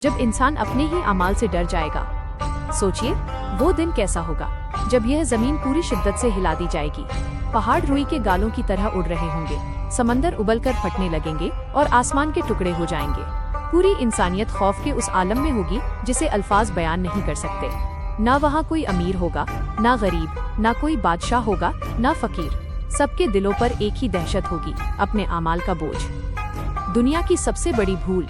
जब इंसान अपने ही अमाल से डर जाएगा। सोचिए वो दिन कैसा होगा जब यह जमीन पूरी शिद्दत से हिला दी जाएगी। पहाड़ रुई के गालों की तरह उड़ रहे होंगे, समंदर उबलकर फटने लगेंगे और आसमान के टुकड़े हो जाएंगे। पूरी इंसानियत खौफ के उस आलम में होगी जिसे अल्फाज बयान नहीं कर सकते। ना वहाँ कोई अमीर होगा, ना गरीब, ना कोई बादशाह होगा, ना फकीर। सबके दिलों पर एक ही दहशत होगी, अपने आमाल का बोझ। दुनिया की सबसे बड़ी भूल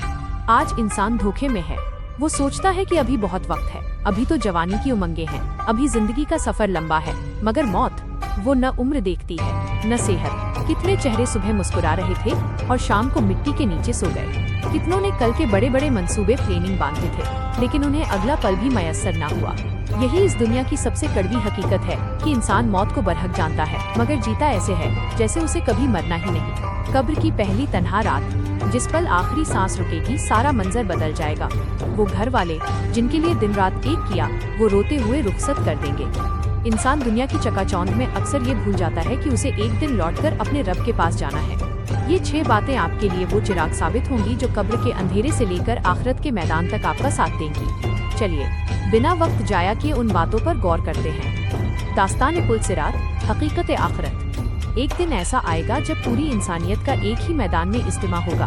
आज इंसान धोखे में है। वो सोचता है कि अभी बहुत वक्त है, अभी तो जवानी की उमंगें हैं, अभी जिंदगी का सफर लंबा है। मगर मौत वो न उम्र देखती है न सेहत। कितने चेहरे सुबह मुस्कुरा रहे थे और शाम को मिट्टी के नीचे सो गए। कितनों ने कल के बड़े बड़े मंसूबे प्लानिंग बांधे थे, लेकिन उन्हें अगला पल भी मयस्सर न हुआ। यही इस दुनिया की सबसे कड़वी हकीकत है कि इंसान मौत को बरहक जानता है, मगर जीता ऐसे है जैसे उसे कभी मरना ही नहीं। कब्र की पहली तन्हा रात, जिस पल आखिरी सांस रुकेगी, सारा मंजर बदल जाएगा। वो घर वाले जिनके लिए दिन रात एक किया, वो रोते हुए रुखसत कर देंगे। इंसान दुनिया की चकाचौंध में अक्सर ये भूल जाता है कि उसे एक दिन लौटकर अपने रब के पास जाना है। ये 6 बातें आपके लिए वो चिराग साबित होंगी जो कब्र के अंधेरे से लेकर आखिरत के मैदान तक आपका साथ देंगी। चलिए बिना वक्त जाया किए उन बातों पर गौर करते हैं। दास्तान पुल सिरात, हकीकत आखिरत। एक दिन ऐसा आएगा जब पूरी इंसानियत का एक ही मैदान में इज्तिमा होगा।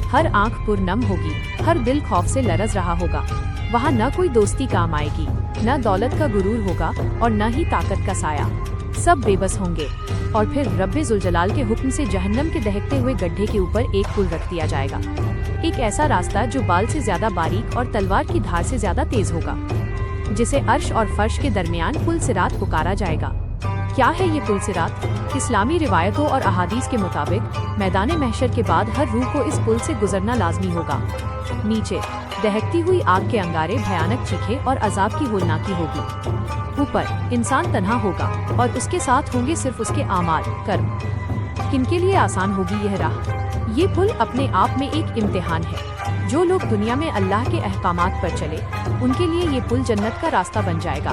हर आंख पुरनम होगी, हर दिल खौफ से लरज रहा होगा। वहाँ न कोई दोस्ती काम आएगी, न दौलत का गुरूर होगा और न ही ताकत का साया। सब बेबस होंगे और फिर रब्बे जुलजलाल के हुक्म से जहन्नम के दहकते हुए गड्ढे के ऊपर एक पुल रख दिया जाएगा। एक ऐसा रास्ता जो बाल से ज्यादा बारीक और तलवार की धार से ज्यादा तेज होगा, जिसे अर्श और फर्श के दरमियान पुल सिरात पुकारा जाएगा। क्या है ये पुल सिरात? इस्लामी रिवायतों और अहादीस के मुताबिक मैदान महशर के बाद हर रूह को इस पुल से गुजरना लाजमी होगा। नीचे दहकती हुई आग के अंगारे, भयानक चीखें और अजाब की होलनाकी होगी। ऊपर इंसान तन्हा होगा और उसके साथ होंगे सिर्फ उसके आमाल, कर्म। किनके लिए आसान होगी यह राह? ये पुल अपने आप में एक इम्तिहान है। जो लोग दुनिया में अल्लाह के अहकामात पर चले, उनके लिए ये पुल जन्नत का रास्ता बन जाएगा।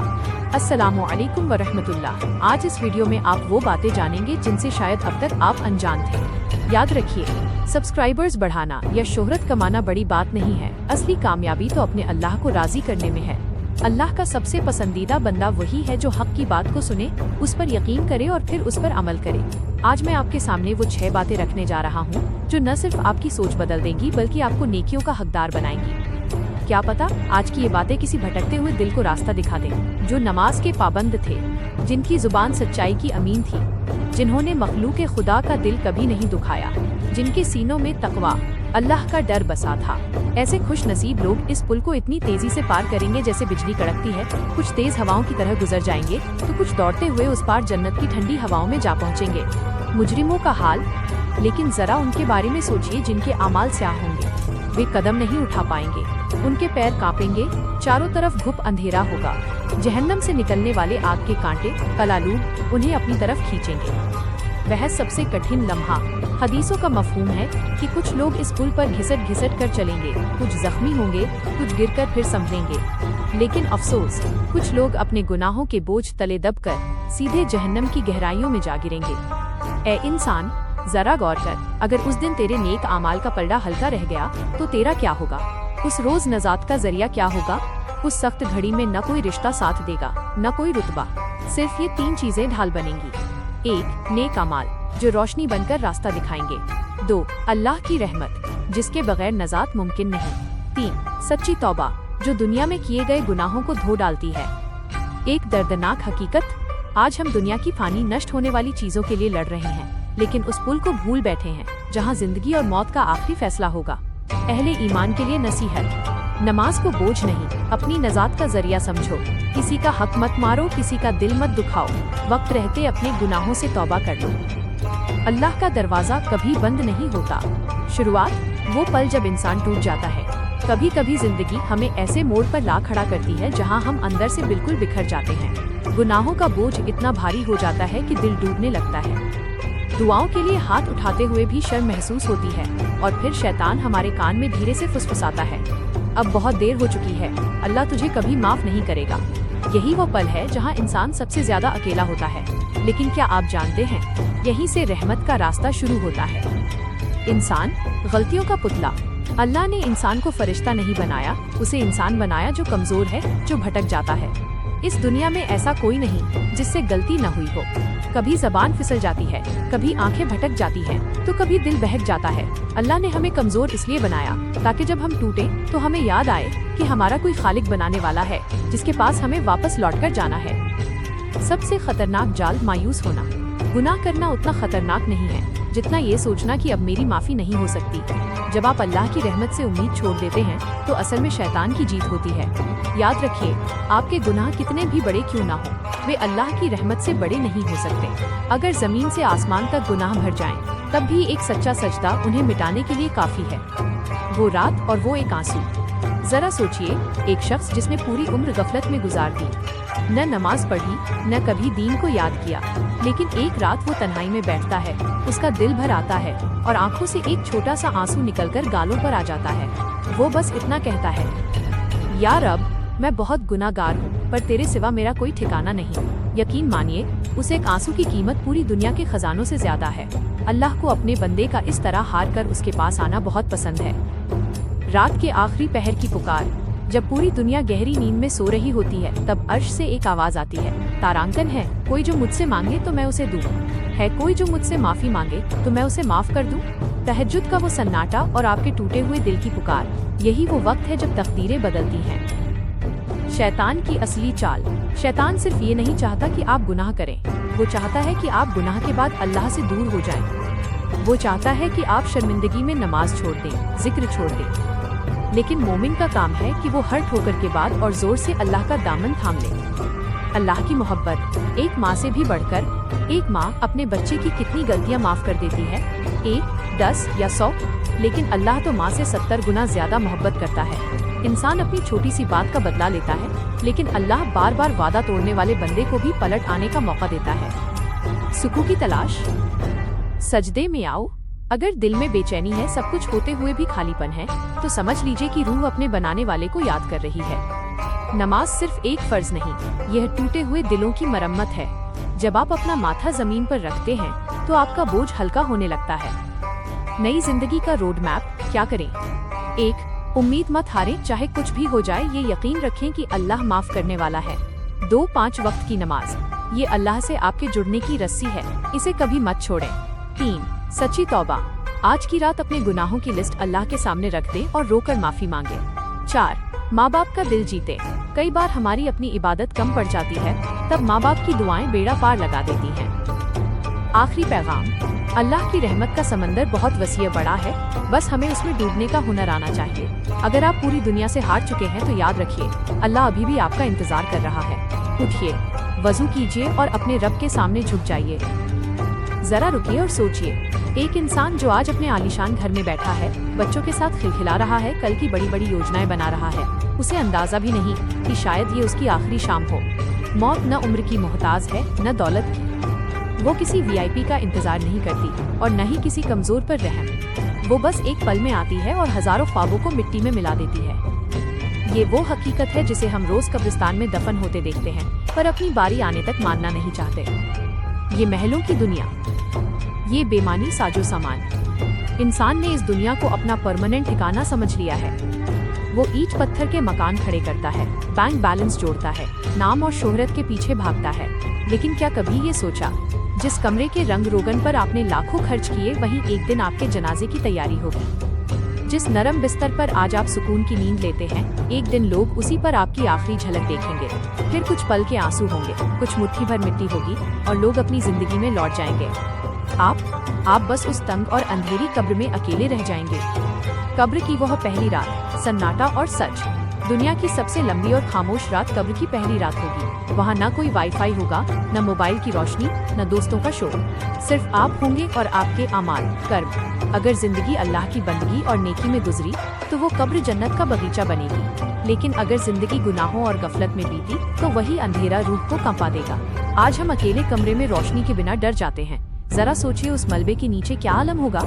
अस्सलामु अलैकुम व रहमतुल्लाह। आज इस वीडियो में आप वो बातें जानेंगे जिनसे शायद अब तक आप अनजान थे। याद रखिए, सब्सक्राइबर्स बढ़ाना या शोहरत कमाना बड़ी बात नहीं है। असली कामयाबी तो अपने अल्लाह को राजी करने में है। अल्लाह का सबसे पसंदीदा बंदा वही है जो हक की बात को सुने, उस पर यकीन करे और फिर उस पर अमल करे। आज मैं आपके सामने वो 6 बातें रखने जा रहा हूँ जो न सिर्फ आपकी सोच बदल देंगी बल्कि आपको नेकियों का हकदार बनाएंगी। क्या पता आज की ये बातें किसी भटकते हुए दिल को रास्ता दिखा दें। जो नमाज के पाबंद थे, जिनकी जुबान सच्चाई की अमीन थी, जिन्होंने मखलूक खुदा का दिल कभी नहीं दुखाया, जिनके सीनों में तकवा, अल्लाह का डर बसा था। ऐसे खुश नसीब लोग इस पुल को इतनी तेजी से पार करेंगे जैसे बिजली कड़कती है। कुछ तेज हवाओं की तरह गुजर जाएंगे तो कुछ दौड़ते हुए उस पार जन्नत की ठंडी हवाओं में जा पहुंचेंगे। मुजरिमों का हाल, लेकिन जरा उनके बारे में सोचिए जिनके आमाल स्याह होंगे। वे कदम नहीं उठा पाएंगे, उनके पैर कांपेंगे, चारों तरफ घुप अंधेरा होगा। जहन्नम से निकलने वाले आग के कांटे, कलालूब, उन्हें अपनी तरफ खींचेंगे। वह सबसे कठिन लम्हा। हदीसों का मफहूम है कि कुछ लोग इस पुल पर घिसट घिसट कर चलेंगे, कुछ जख्मी होंगे, कुछ गिरकर फिर संभलेंगे। लेकिन अफसोस, कुछ लोग अपने गुनाहों के बोझ तले दबकर सीधे जहन्नम की गहराइयों में जा गिरेंगे। ए इंसान, जरा गौर कर, अगर उस दिन तेरे नेक आमाल का पलड़ा हल्का रह गया तो तेरा क्या होगा? उस रोज नजात का जरिया क्या होगा? उस सख्त घड़ी में न कोई रिश्ता साथ देगा, न कोई रुतबा। सिर्फ ये 3 चीजें ढाल बनेंगी। 1. नेक अमाल जो रोशनी बनकर रास्ता दिखाएंगे। 2. अल्लाह की रहमत जिसके बगैर नजात मुमकिन नहीं। 3. सच्ची तौबा जो दुनिया में किए गए गुनाहों को धो डालती है। एक दर्दनाक हकीकत, आज हम दुनिया की फानी नष्ट होने वाली चीजों के लिए लड़ रहे हैं, लेकिन उस पुल को भूल बैठे हैं जहाँ जिंदगी और मौत का आखिरी फैसला होगा। अहले ईमान के लिए नसीहत, नमाज को बोझ नहीं, अपनी नजात का जरिया समझो। किसी का हक मत मारो, किसी का दिल मत दुखाओ। वक्त रहते अपने गुनाहों से तौबा कर लो। अल्लाह का दरवाजा कभी बंद नहीं होता। शुरुआत वो पल जब इंसान टूट जाता है। कभी कभी जिंदगी हमें ऐसे मोड़ पर ला खड़ा करती है जहां हम अंदर से बिल्कुल बिखर जाते हैं। गुनाहों का बोझ इतना भारी हो जाता है कि दिल डूबने लगता है। दुआओं के लिए हाथ उठाते हुए भी शर्म महसूस होती है और फिर शैतान हमारे कान में धीरे से फुसफुसाता है, अब बहुत देर हो चुकी है, अल्लाह तुझे कभी माफ नहीं करेगा। यही वो पल है जहां इंसान सबसे ज्यादा अकेला होता है। लेकिन क्या आप जानते हैं, यहीं से रहमत का रास्ता शुरू होता है। इंसान गलतियों का पुतला, अल्लाह ने इंसान को फरिश्ता नहीं बनाया, उसे इंसान बनाया जो कमजोर है, जो भटक जाता है। इस दुनिया में ऐसा कोई नहीं जिससे गलती न हुई हो। कभी जबान फिसल जाती है, कभी आंखें भटक जाती हैं, तो कभी दिल बहक जाता है। अल्लाह ने हमें कमजोर इसलिए बनाया ताकि जब हम टूटे तो हमें याद आए कि हमारा कोई खालिक बनाने वाला है, जिसके पास हमें वापस लौटकर जाना है। सबसे खतरनाक जाल मायूस होना। गुनाह करना उतना खतरनाक नहीं है जितना ये सोचना कि अब मेरी माफी नहीं हो सकती। जब आप अल्लाह की रहमत से उम्मीद छोड़ देते हैं तो असल में शैतान की जीत होती है। याद रखिए, आपके गुनाह कितने भी बड़े क्यों ना हो, वे अल्लाह की रहमत से बड़े नहीं हो सकते। अगर जमीन से आसमान तक गुनाह भर जाएं, तब भी एक सच्चा सजदा उन्हें मिटाने के लिए काफी है। वो रात और वो एक आंसू। जरा सोचिए, एक शख्स जिसने पूरी उम्र गफलत में गुजार दी, न नमाज पढ़ी, न कभी दीन को याद किया, लेकिन एक रात वो तन्हाई में बैठता है, उसका दिल भर आता है और आंखों से एक छोटा सा आंसू निकलकर गालों पर आ जाता है। वो बस इतना कहता है, या रब, मैं बहुत गुनाहगार हूँ, पर तेरे सिवा मेरा कोई ठिकाना नहीं। यकीन मानिए, उस एक आंसू की कीमत पूरी दुनिया के खजानों से ज्यादा है। अल्लाह को अपने बंदे का इस तरह हार कर उसके पास आना बहुत पसंद है। रात के आखिरी पहर की पुकार। जब पूरी दुनिया गहरी नींद में सो रही होती है, तब अर्श से एक आवाज आती है, तारांकन है, कोई जो मुझसे मांगे तो मैं उसे दूं, है कोई जो मुझसे माफी मांगे तो मैं उसे माफ कर दूं। तहज्जुद का वो सन्नाटा और आपके टूटे हुए दिल की पुकार, यही वो वक्त है जब तकदीरें बदलती हैं। शैतान की असली चाल। शैतान सिर्फ ये नहीं चाहता कि आप गुनाह करें, वो चाहता है कि आप गुनाह के बाद अल्लाह से दूर हो जाएं। वो चाहता है कि आप शर्मिंदगी में नमाज छोड़ दें, जिक्र छोड़ दें। लेकिन मोमिन का काम है कि वो हर ठोकर के बाद और जोर से अल्लाह का दामन थाम ले। अल्लाह की मोहब्बत। एक माँ से भी बढ़कर एक माँ अपने बच्चे की कितनी गलतियाँ माफ कर देती है, 1, 10 या 100, लेकिन अल्लाह तो माँ से 70 गुना ज्यादा मोहब्बत करता है। इंसान अपनी छोटी सी बात का बदला लेता है, लेकिन अल्लाह बार बार वादा तोड़ने वाले बंदे को भी पलट आने का मौका देता है। सुकून की तलाश। सजदे में आओ। अगर दिल में बेचैनी है, सब कुछ होते हुए भी खालीपन है, तो समझ लीजिए कि रूह अपने बनाने वाले को याद कर रही है। नमाज सिर्फ एक फर्ज नहीं, यह टूटे हुए दिलों की मरम्मत है। जब आप अपना माथा जमीन पर रखते हैं तो आपका बोझ हल्का होने लगता है। नई जिंदगी का रोड मैप। क्या करें? 1. उम्मीद मत हारें, चाहे कुछ भी हो जाए, ये यकीन रखें कि अल्लाह माफ करने वाला है। 2. 5 वक्त की नमाज, ये अल्लाह से आपके जुड़ने की रस्सी है, इसे कभी मत छोड़ें। 3. सच्ची तौबा, आज की रात अपने गुनाहों की लिस्ट अल्लाह के सामने रख दें और रोकर माफी मांगे। 4. माँ बाप का दिल जीते। कई बार हमारी अपनी इबादत कम पड़ जाती है, तब माँ बाप की दुआएं बेड़ा पार लगा देती हैं। आखिरी पैगाम। अल्लाह की रहमत का समंदर बहुत वसी बड़ा है, बस हमें उसमें डूबने का हुनर आना चाहिए। अगर आप पूरी दुनिया से हार चुके हैं तो याद रखिए, अल्लाह अभी भी आपका इंतजार कर रहा है। उठिए, वजू कीजिए और अपने रब के सामने झुक जाइए। जरा रुकिए और सोचिए, एक इंसान जो आज अपने आलीशान घर में बैठा है, बच्चों के साथ खिलखिला रहा है, कल की बड़ी बड़ी योजनाएं बना रहा है, उसे अंदाजा भी नहीं कि शायद ये उसकी आखिरी शाम हो। मौत न उम्र की मोहताज है, न दौलत की। वो किसी वीआईपी का इंतजार नहीं करती और न ही किसी कमजोर पर रहम। वो बस एक पल में आती है और हजारों ख्वाबों को मिट्टी में मिला देती है। ये वो हकीकत है जिसे हम रोज कब्रिस्तान में दफन होते देखते हैं, पर अपनी बारी आने तक मानना नहीं चाहते। ये महलों की दुनिया, ये बेमानी साजो सामान। इंसान ने इस दुनिया को अपना परमानेंट ठिकाना समझ लिया है। वो ईंट पत्थर के मकान खड़े करता है, बैंक बैलेंस जोड़ता है, नाम और शोहरत के पीछे भागता है, लेकिन क्या कभी ये सोचा, जिस कमरे के रंग रोगन पर आपने लाखों खर्च किए, वहीं एक दिन आपके जनाजे की तैयारी होगी। जिस नरम बिस्तर पर आज आप सुकून की नींद लेते हैं, एक दिन लोग उसी पर आपकी आखिरी झलक देखेंगे। फिर कुछ पल के आंसू होंगे, कुछ मुट्ठी भर मिट्टी होगी और लोग अपनी जिंदगी में लौट जाएंगे। आप बस उस तंग और अंधेरी कब्र में अकेले रह जाएंगे। कब्र की वह पहली रात, सन्नाटा और सच। दुनिया की सबसे लंबी और खामोश रात कब्र की पहली रात होगी। वहाँ न कोई वाईफाई होगा, न मोबाइल की रोशनी, न दोस्तों का शोर। सिर्फ आप होंगे और आपके अमाल, कर्म। अगर जिंदगी अल्लाह की बंदगी और नेकी में गुजरी तो वो कब्र जन्नत का बगीचा बनेगी, लेकिन अगर जिंदगी गुनाहों और गफलत में बीती तो वही अंधेरा रूह को कंपा देगा। आज हम अकेले कमरे में रोशनी के बिना डर जाते हैं। जरा सोचिए, उस मलबे के नीचे क्या आलम होगा।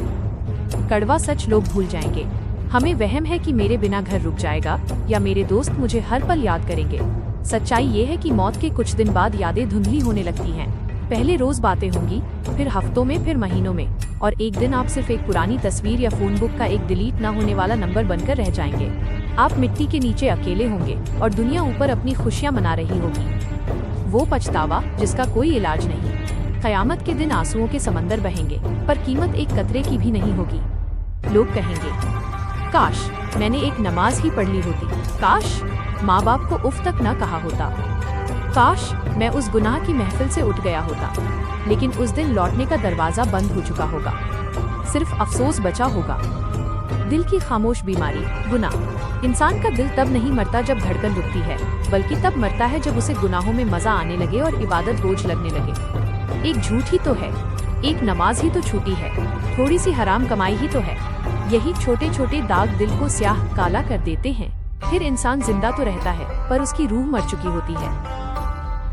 कड़वा सच लोग भूल जाएंगे। हमें वहम है कि मेरे बिना घर रुक जाएगा या मेरे दोस्त मुझे हर पल याद करेंगे। सच्चाई ये है कि मौत के कुछ दिन बाद यादें धुंधली होने लगती हैं। पहले रोज बातें होंगी, फिर हफ्तों में, फिर महीनों में, और एक दिन आप सिर्फ एक पुरानी तस्वीर या फोन बुक का एक डिलीट ना होने वाला नंबर बनकर रह जाएंगे। आप मिट्टी के नीचे अकेले होंगे और दुनिया ऊपर अपनी खुशियां मना रही होगी। वो पछतावा जिसका कोई इलाज नहीं। कयामत के दिन आंसुओं के समंदर बहेंगे, पर कीमत एक कतरे की भी नहीं होगी। लोग कहेंगे, काश मैंने एक नमाज ही पढ़ ली होती, काश माँ बाप को उफ तक न कहा होता, काश मैं उस गुनाह की महफिल से उठ गया होता। लेकिन उस दिन लौटने का दरवाजा बंद हो चुका होगा, सिर्फ अफसोस बचा होगा। दिल की खामोश बीमारी, गुनाह। इंसान का दिल तब नहीं मरता जब धड़कन रुकती है, बल्कि तब मरता है जब उसे गुनाहों में मजा आने लगे और इबादत बोझ लगने लगे। एक झूठ ही तो है, एक नमाज ही तो छूटी है, थोड़ी सी हराम कमाई ही तो है। यही छोटे छोटे दाग दिल को स्याह काला कर देते हैं। फिर इंसान जिंदा तो रहता है, पर उसकी रूह मर चुकी होती है।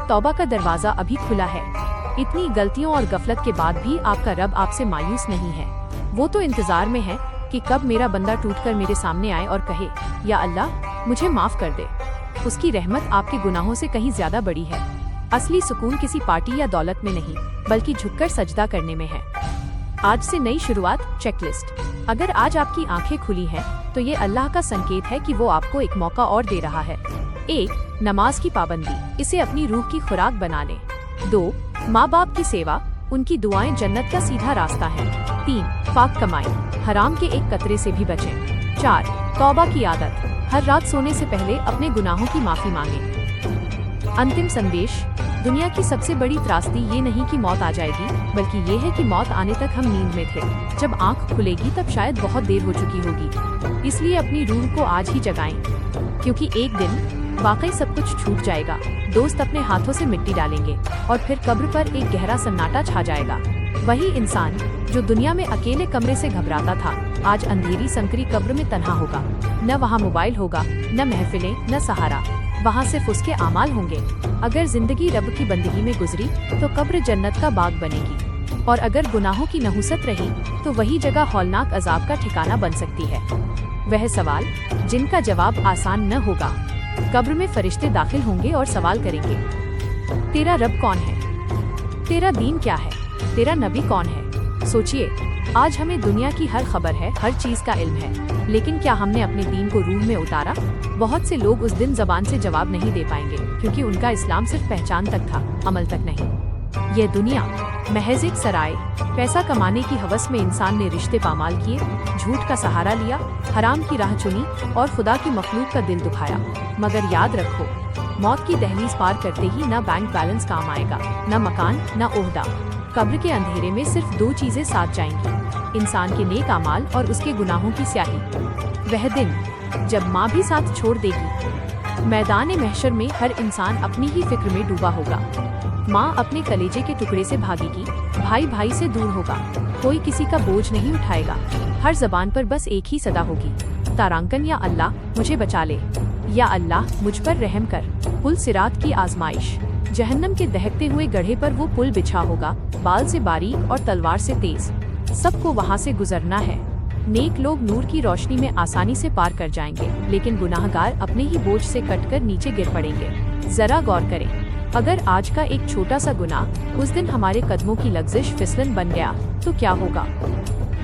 तौबा का दरवाजा अभी खुला है। इतनी गलतियों और गफलत के बाद भी आपका रब आपसे मायूस नहीं है। वो तो इंतजार में है कि कब मेरा बंदा टूटकर मेरे सामने आए और कहे, या अल्लाह मुझे माफ कर दे। उसकी रहमत आपके गुनाहों से कहीं ज्यादा बड़ी है। असली सुकून किसी पार्टी या दौलत में नहीं, बल्कि झुककर सजदा करने में है। आज से नई शुरुआत, चेकलिस्ट। अगर आज आपकी आंखें खुली हैं, तो ये अल्लाह का संकेत है कि वो आपको एक मौका और दे रहा है। 1. नमाज की पाबंदी, इसे अपनी रूह की खुराक बना लें। 2. माँ बाप की सेवा, उनकी दुआएं जन्नत का सीधा रास्ता है। 3. पाक कमाई, हराम के एक कतरे से भी बचें। 4. तौबा की आदत, हर रात सोने से पहले अपने गुनाहों की माफी मांगें। अंतिम संदेश, दुनिया की सबसे बड़ी त्रासदी ये नहीं कि मौत आ जाएगी, बल्कि ये है कि मौत आने तक हम नींद में थे। जब आंख खुलेगी तब शायद बहुत देर हो चुकी होगी। इसलिए अपनी रूह को आज ही जगाएं, क्योंकि एक दिन वाकई सब कुछ छूट जाएगा। दोस्त अपने हाथों से मिट्टी डालेंगे और फिर कब्र पर एक गहरा सन्नाटा छा जाएगा। वही इंसान जो दुनिया में अकेले कमरे से घबराता था, आज अंधेरी संकरी कब्र में तन्हा होगा। न वहाँ मोबाइल होगा, न महफिलें, न सहारा, वहाँ सिर्फ उसके आमाल होंगे। अगर जिंदगी रब की बंदगी में गुजरी तो कब्र जन्नत का बाग बनेगी, और अगर गुनाहों की नहुसत रही तो वही जगह हौलनाक अजाब का ठिकाना बन सकती है। वह सवाल जिनका जवाब आसान न होगा। कब्र में फरिश्ते दाखिल होंगे और सवाल करेंगे, तेरा रब कौन है? तेरा दीन क्या है? तेरा नबी कौन है? सोचिए, आज हमें दुनिया की हर खबर है, हर चीज का इल्म है, लेकिन क्या हमने अपने दीन को रूह में उतारा? बहुत से लोग उस दिन जबान से जवाब नहीं दे पाएंगे, क्योंकि उनका इस्लाम सिर्फ पहचान तक था, अमल तक नहीं। यह दुनिया महज एक सराय, पैसा कमाने की हवस में इंसान ने रिश्ते पामाल किए, झूठ का सहारा लिया, हराम की राह चुनी और खुदा की मखलूक का दिल दुखाया। मगर याद रखो, मौत की दहलीज पार करते ही न बैंक बैलेंस काम आएगा, न मकान, न ओहदा। कब्र के अंधेरे में सिर्फ 2 चीजें साथ जाएंगी, इंसान के नेक अमाल और उसके गुनाहों की स्याही। वह दिन जब माँ भी साथ छोड़ देगी। मैदान महशर में हर इंसान अपनी ही फिक्र में डूबा होगा। माँ अपने कलेजे के टुकड़े से भागेगी, भाई भाई से दूर होगा, कोई किसी का बोझ नहीं उठाएगा। हर जबान पर बस एक ही सदा होगी, तारांकन, या अल्लाह मुझे बचा ले, या अल्लाह मुझ पर रहम कर। पुल सिरात की आजमाइश, जहन्नम के दहकते हुए गड्ढे पर वो पुल बिछा होगा, बाल से बारीक और तलवार से तेज। सबको वहाँ से गुजरना है। नेक लोग नूर की रोशनी में आसानी से पार कर जाएंगे, लेकिन गुनाहगार अपने ही बोझ से कटकर नीचे गिर पड़ेंगे। जरा गौर करें, अगर आज का एक छोटा सा गुनाह उस दिन हमारे कदमों की लग्जिश फिसलन बन गया तो क्या होगा?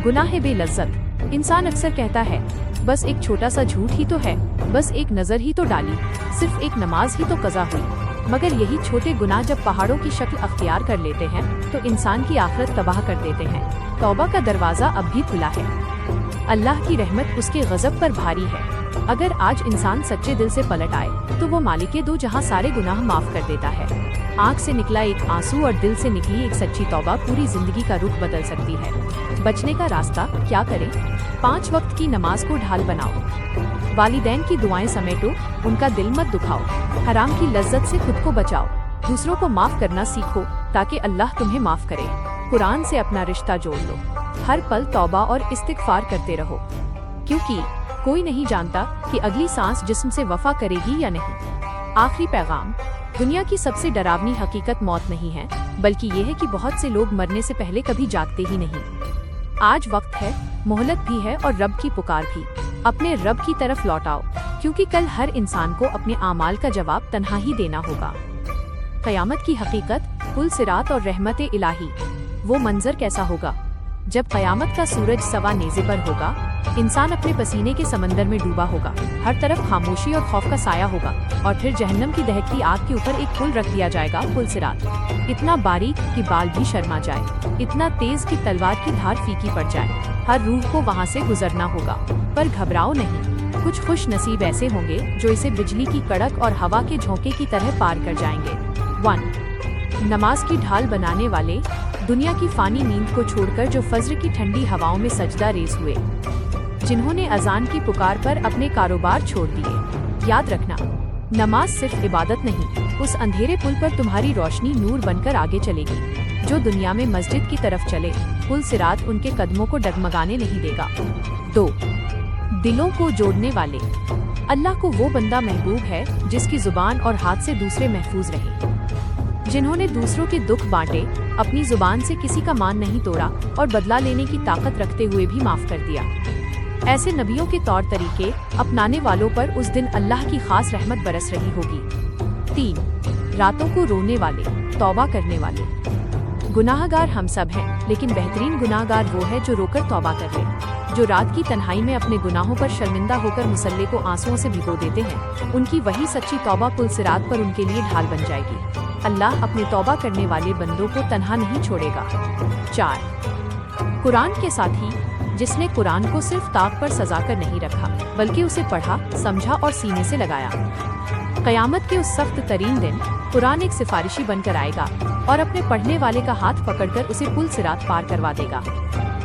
गुनाह बेलज्जत। इंसान अक्सर कहता है, बस एक छोटा सा झूठ ही तो है, बस एक नजर ही तो डाली, सिर्फ एक नमाज ही तो कज़ा हुई। मगर यही छोटे गुनाह जब पहाड़ों की शक्ल अख्तियार कर लेते हैं तो इंसान की आखिरत तबाह कर देते हैं। तौबा का दरवाजा अब भी खुला है। अल्लाह की रहमत उसके गजब पर भारी है। अगर आज इंसान सच्चे दिल से पलट आए तो वो मालिके दो जहां सारे गुनाह माफ कर देता है। आँख से निकला एक आंसू और दिल से निकली एक सच्ची तौबा पूरी जिंदगी का रुख बदल सकती है। बचने का रास्ता क्या करें? 5 वक्त की नमाज को ढाल बनाओ, वालिदैन की दुआएं समेटो, उनका दिल मत दुखाओ, हराम की लज्जत से खुद को बचाओ, दूसरों को माफ करना सीखो ताकि अल्लाह तुम्हें माफ करे। कुरान से अपना रिश्ता जोड़ लो, हर पल तौबा और इस्तिगफार करते रहो, क्योंकि कोई नहीं जानता कि अगली सांस जिस्म से वफा करेगी या नहीं। आखिरी पैगाम, दुनिया की सबसे डरावनी हकीकत मौत नहीं है, बल्कि ये है कि बहुत से लोग मरने से पहले कभी जागते ही नहीं। आज वक्त है, मोहलत भी है और रब की पुकार भी। अपने रब की तरफ लौटाओ, क्योंकि कल हर इंसान को अपने आमाल का जवाब तन्हा ही देना होगा। क़यामत की हकीकत, पुल सिरात और रहमत इलाही। वो मंजर कैसा होगा जब क़यामत का सूरज सवा नेज़े पर होगा, इंसान अपने पसीने के समंदर में डूबा होगा, हर तरफ खामोशी और खौफ का साया होगा, और फिर जहन्नम की दहकती आग के ऊपर एक पुल रख दिया जाएगा, पुल सिरात। इतना बारीक कि बाल भी शर्मा जाए, इतना तेज कि तलवार की धार फीकी पड़ जाए। हर रूह को वहाँ से गुजरना होगा, पर घबराओ नहीं, कुछ खुश नसीब ऐसे होंगे जो इसे बिजली की कड़क और हवा के झोंके की तरह पार कर जाएंगे। 1. नमाज की ढाल बनाने वाले, दुनिया की फानी नींद को छोड़कर जो फज्र की ठंडी हवाओं में सजदा रेज हुए, जिन्होंने अजान की पुकार पर अपने कारोबार छोड़ दिए। याद रखना, नमाज सिर्फ इबादत नहीं, उस अंधेरे पुल पर तुम्हारी रोशनी नूर बनकर आगे चलेगी। जो दुनिया में मस्जिद की तरफ चले, पुल सिरात उनके कदमों को डगमगाने नहीं देगा। 2. दिलों को जोड़ने वाले, अल्लाह को वो बंदा महबूब है जिसकी जुबान और हाथ से दूसरे महफूज रहे, जिन्होंने दूसरों के दुख बांटे, अपनी जुबान से किसी का मान नहीं तोड़ा और बदला लेने की ताकत रखते हुए भी माफ कर दिया। ऐसे नबियों के तौर तरीके अपनाने वालों पर उस दिन अल्लाह की खास रहमत बरस रही होगी। 3. रातों को रोने वाले, तौबा करने वाले, गुनाहगार हम सब हैं, लेकिन बेहतरीन गुनाहगार वो है जो रोकर तौबा कर ले, जो रात की तन्हाई में अपने गुनाहों पर शर्मिंदा होकर मुसल्ले को आंसुओं से भिगो देते हैं। उनकी वही सच्ची तौबा पुल सिरात पर उनके लिए ढाल बन जाएगी। अल्लाह अपने तौबा करने वाले बंदों को तन्हा नहीं छोड़ेगा। 4. कुरान के साथी, जिसने कुरान को सिर्फ ताक पर सजा कर नहीं रखा, बल्कि उसे पढ़ा, समझा और सीने से लगाया। क़यामत के उस सख्त तरीन दिन कुरान एक सिफारिशी बनकर आएगा और अपने पढ़ने वाले का हाथ पकड़कर उसे पुल सिरात पार करवा देगा।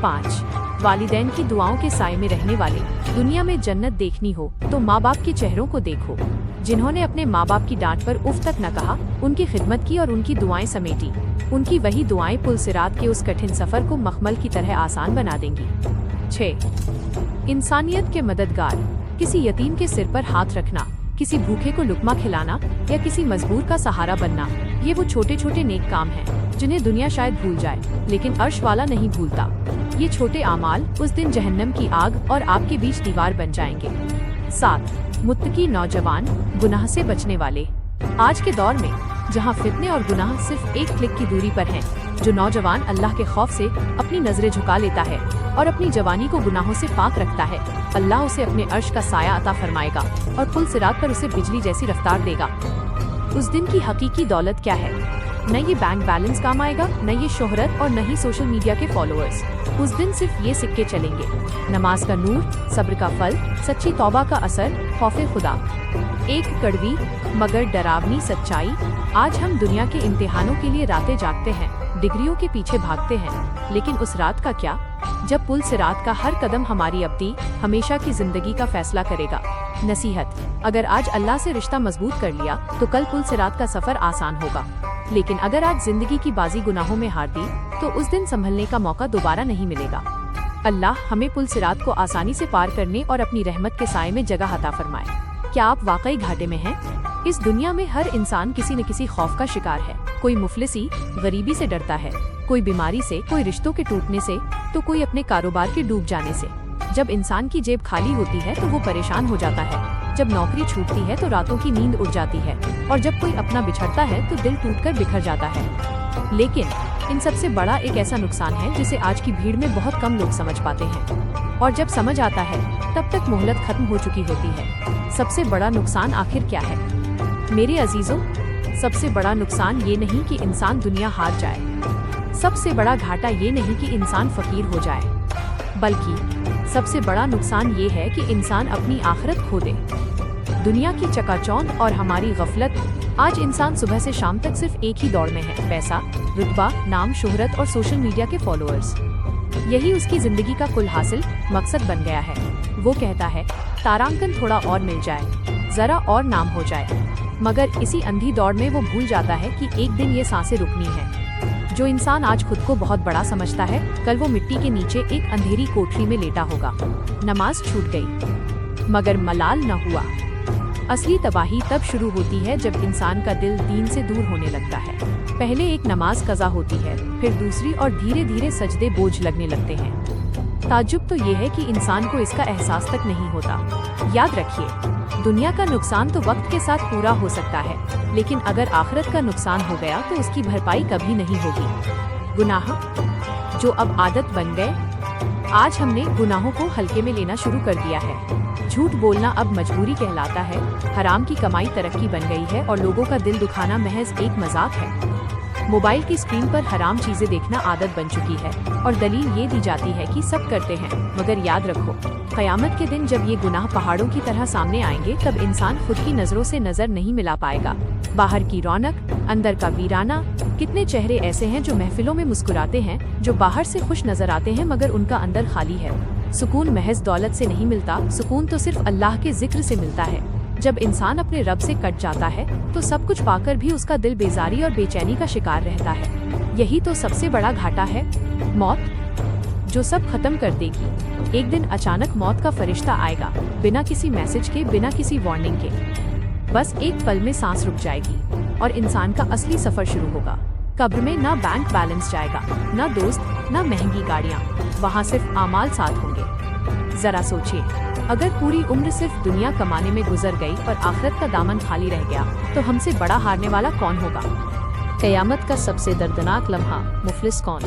5. वालिदैन की दुआओं के साए में रहने वाले, दुनिया में जन्नत देखनी हो तो माँ बाप के चेहरों को देखो, जिन्होंने अपने माँ बाप की डांट पर उफ तक न कहा, उनकी खिदमत की और उनकी दुआएं समेटी। उनकी वही दुआएं पुल सिरात के उस कठिन सफर को मखमल की तरह आसान बना देंगी। 6. इंसानियत के मददगार, किसी यतीम के सिर पर हाथ रखना, किसी भूखे को लुकमा खिलाना या किसी मजबूर का सहारा बनना, ये वो छोटे छोटे नेक काम हैं जिन्हें दुनिया शायद भूल जाए, लेकिन अर्श वाला नहीं भूलता। ये छोटे आमाल उस दिन जहन्नम की आग और आपके बीच दीवार बन जाएंगे। 7. मुत्तकी नौजवान, गुनाह से बचने वाले, आज के दौर में जहाँ फितने और गुनाह सिर्फ एक क्लिक की दूरी पर हैं, जो नौजवान अल्लाह के खौफ से अपनी नजरें झुका लेता है और अपनी जवानी को गुनाहों से पाक रखता है, अल्लाह उसे अपने अर्श का साया अता फरमाएगा और पुल सिरात पर उसे बिजली जैसी रफ्तार देगा। उस दिन की हकीकी दौलत क्या है? न ये बैंक बैलेंस काम आएगा, न ये शोहरत और न ही सोशल मीडिया के फॉलोअर्स। उस दिन सिर्फ ये सिक्के चलेंगे, नमाज का नूर, सब्र का फल, सच्ची तौबा का असर, खौफे खुदा। एक कड़वी मगर डरावनी सच्चाई, आज हम दुनिया के इम्तिहानों के लिए रातें जागते हैं, डिग्रियों के पीछे भागते हैं, लेकिन उस रात का क्या जब पुल सिरात का हर कदम हमारी अब्दी हमेशा की जिंदगी का फैसला करेगा। नसीहत, अगर आज अल्लाह से रिश्ता मजबूत कर लिया तो कल पुल सिरात का सफर आसान होगा, लेकिन अगर आज जिंदगी की बाजी गुनाहों में हार दी तो उस दिन संभलने का मौका दोबारा नहीं मिलेगा। अल्लाह हमें पुल सिरात को आसानी से पार करने और अपनी रहमत के साए में जगह अता फरमाए। क्या आप वाकई घाटे में हैं? इस दुनिया में हर इंसान किसी न किसी खौफ का शिकार है। कोई मुफलिसी, गरीबी से डरता है, कोई बीमारी से, कोई रिश्तों के टूटने से, तो कोई अपने कारोबार के डूब जाने से। जब इंसान की जेब खाली होती है तो वो परेशान हो जाता है, जब नौकरी छूटती है तो रातों की नींद उड़ जाती है, और जब कोई अपना बिछड़ता है तो दिल टूटकर बिखर जाता है। लेकिन इन सबसे बड़ा एक ऐसा नुकसान है जिसे आज की भीड़ में बहुत कम लोग समझ पाते हैं, और जब समझ आता है तब तक मोहलत खत्म हो चुकी होती है। सबसे बड़ा नुकसान आखिर क्या है? मेरे अजीजों, सबसे बड़ा नुकसान ये नहीं कि इंसान दुनिया हार जाए, सबसे बड़ा घाटा ये नहीं कि इंसान फकीर हो जाए, बल्कि सबसे बड़ा नुकसान ये है कि इंसान अपनी आखिरत खो दे। दुनिया की चकाचौंध और हमारी गफलत, आज इंसान सुबह से शाम तक सिर्फ एक ही दौड़ में है, पैसा, रुतबा, नाम, शोहरत और सोशल मीडिया के फॉलोअर्स। यही उसकी जिंदगी का कुल हासिल मकसद बन गया है। वो कहता है तारांकन थोड़ा और मिल जाए, जरा और नाम हो जाए, मगर इसी अंधी दौड़ में वो भूल जाता है कि एक दिन ये सांसें रुकनी है। जो इंसान आज खुद को बहुत बड़ा समझता है, कल वो मिट्टी के नीचे एक अंधेरी कोठरी में लेटा होगा। नमाज छूट गई मगर मलाल न हुआ। असली तबाही तब शुरू होती है जब इंसान का दिल दीन से दूर होने लगता है। पहले एक नमाज कज़ा होती है, फिर दूसरी, और धीरे धीरे सजदे बोझ लगने लगते हैं। ताज्जुब तो ये है कि इंसान को इसका एहसास तक नहीं होता। याद रखिए, दुनिया का नुकसान तो वक्त के साथ पूरा हो सकता है, लेकिन अगर आखिरत का नुकसान हो गया तो उसकी भरपाई कभी नहीं होगी। गुनाह जो अब आदत बन गए। आज हमने गुनाहों को हल्के में लेना शुरू कर दिया है। झूठ बोलना अब मजबूरी कहलाता है, हराम की कमाई तरक्की बन गई है और लोगों का दिल दुखाना महज एक मजाक है। मोबाइल की स्क्रीन पर हराम चीजें देखना आदत बन चुकी है और दलील ये दी जाती है कि सब करते हैं। मगर याद रखो, क़यामत के दिन जब ये गुनाह पहाड़ों की तरह सामने आएंगे तब इंसान खुद की नजरों से नजर नहीं मिला पाएगा। बाहर की रौनक, अंदर का वीराना। कितने चेहरे ऐसे हैं जो महफिलों में मुस्कुराते हैं, जो बाहर से खुश नजर आते हैं मगर उनका अंदर खाली है। सुकून महज दौलत से नहीं मिलता, सुकून तो सिर्फ अल्लाह के जिक्र से मिलता है। जब इंसान अपने रब से कट जाता है तो सब कुछ पाकर भी उसका दिल बेजारी और बेचैनी का शिकार रहता है। यही तो सबसे बड़ा घाटा है, मौत, जो सब खत्म कर देगी। एक दिन अचानक मौत का फरिश्ता आएगा, बिना किसी मैसेज के, बिना किसी वार्निंग के। बस एक पल में सांस रुक जाएगी और इंसान का असली सफर शुरू होगा। कब्र में ना बैंक बैलेंस जाएगा, ना दोस्त, ना महंगी गाड़ियाँ, वहाँ सिर्फ आमाल साथ होंगे। जरा सोचिए, अगर पूरी उम्र सिर्फ दुनिया कमाने में गुजर गई और आखिरत का दामन खाली रह गया तो हमसे बड़ा हारने वाला कौन होगा? क़यामत का सबसे दर्दनाक लम्हा, मुफलिस कौन?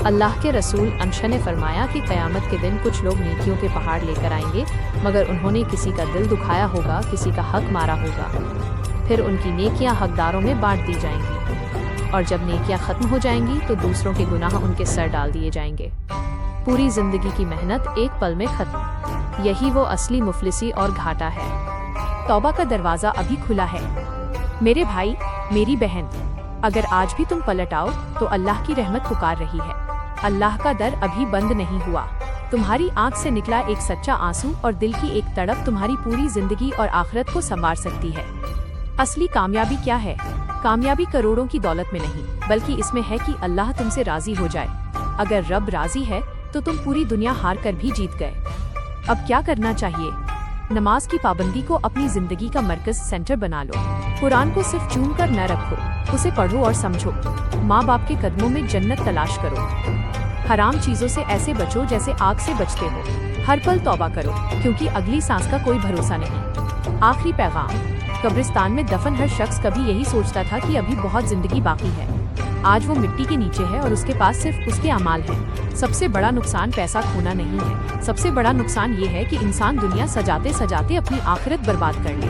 अल्लाह के रसूल अंशा ने फरमाया कि क़यामत के दिन कुछ लोग नेकियों के पहाड़ लेकर आएंगे, मगर उन्होंने किसी का दिल दुखाया होगा, किसी का हक मारा होगा। फिर उनकी नेकियां हकदारों में बांट दी जाएंगी और जब नेकियां खत्म हो जाएंगी तो दूसरों के गुनाह उनके सर डाल दिए जाएंगे। पूरी जिंदगी की मेहनत एक पल में खत्म। यही वो असली मुफलिसी और घाटा है। तौबा का दरवाजा अभी खुला है। मेरे भाई, मेरी बहन, अगर आज भी तुम पलट आओ तो अल्लाह की रहमत पुकार रही है। अल्लाह का दर अभी बंद नहीं हुआ। तुम्हारी आंख से निकला एक सच्चा आंसू और दिल की एक तड़प तुम्हारी पूरी जिंदगी और आखिरत को संवार सकती है। असली कामयाबी क्या है? कामयाबी करोड़ों की दौलत में नहीं, बल्कि इसमें है कि अल्लाह तुमसे राजी हो जाए। अगर रब राजी है तो तुम पूरी दुनिया हार कर भी जीत गए। अब क्या करना चाहिए? नमाज की पाबंदी को अपनी जिंदगी का मरकज सेंटर बना लो। कुरान को सिर्फ चूम कर न रखो, उसे पढ़ो और समझो। माँ बाप के कदमों में जन्नत तलाश करो। हराम चीजों से ऐसे बचो जैसे आग से बचते हो। हर पल तौबा करो, क्योंकि अगली सांस का कोई भरोसा नहीं। आखिरी पैगाम, कब्रिस्तान में दफन हर शख्स कभी यही सोचता था कि अभी बहुत जिंदगी बाकी है। आज वो मिट्टी के नीचे है और उसके पास सिर्फ उसके अमाल हैं। सबसे बड़ा नुकसान पैसा खोना नहीं है, सबसे बड़ा नुकसान ये है कि इंसान दुनिया सजाते सजाते अपनी आखिरत बर्बाद कर ले।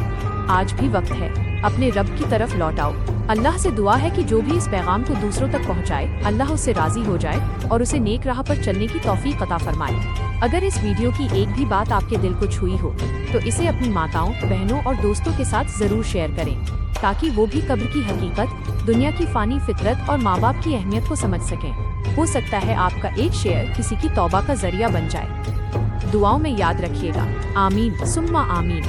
आज भी वक्त है, अपने रब की तरफ लौट आओ। अल्लाह से दुआ है कि जो भी इस पैगाम को दूसरों तक पहुंचाए, अल्लाह उससे राजी हो जाए और उसे नेक राह पर चलने की तौफीक अता फरमाए। अगर इस वीडियो की एक भी बात आपके दिल को छुई हो तो इसे अपनी माताओं, बहनों और दोस्तों के साथ जरूर शेयर करें, ताकि वो भी कब्र की हकीकत, दुनिया की फानी फितरत और माँ बाप की अहमियत को समझ सकें। हो सकता है आपका एक शेयर किसी की तौबा का जरिया बन जाए। दुआओं में याद रखिएगा। आमीन सुम्मा आमीन।